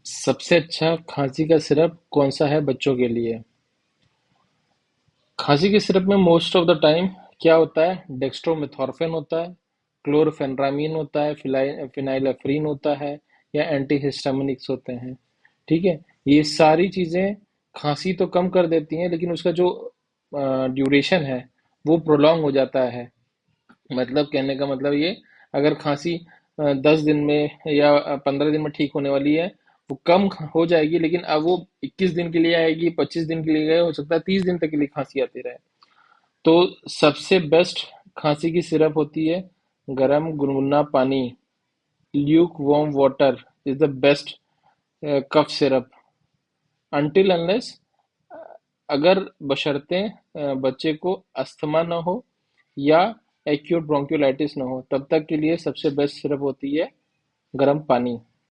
सबसे अच्छा खांसी का सिरप कौन सा है बच्चों के लिए? खांसी के सिरप में मोस्ट ऑफ द टाइम क्या होता है, डेक्स्ट्रोमेथॉर्फिन होता है, क्लोरफेनरामीन होता है, फिनाइलेफ्रीन होता है, या एंटीहिस्टामिनिक्स होते हैं। ठीक है। ये सारी चीजें खांसी तो कम कर देती हैं, लेकिन उसका जो ड्यूरेशन है वो प्रोलॉन्ग हो जाता है। मतलब कहने का मतलब ये, अगर खांसी 10 दिन में या 15 दिन में ठीक होने वाली है, वो कम हो जाएगी, लेकिन अब वो 21 दिन के लिए आएगी, 25 दिन के लिए गए, हो सकता है 30 दिन तक के लिए खांसी आती रहे। तो सबसे बेस्ट खांसी की सिरप होती है गरम गुनगुना पानी। Lukewarm water is the best cough syrup, until unless, अगर बशर्ते बच्चे को अस्थमा ना हो या एक्यूट ब्रोंकियोलाइटिस ना हो, तब तक के लिए सबसे बेस्ट सिरप होती है गर्म पानी।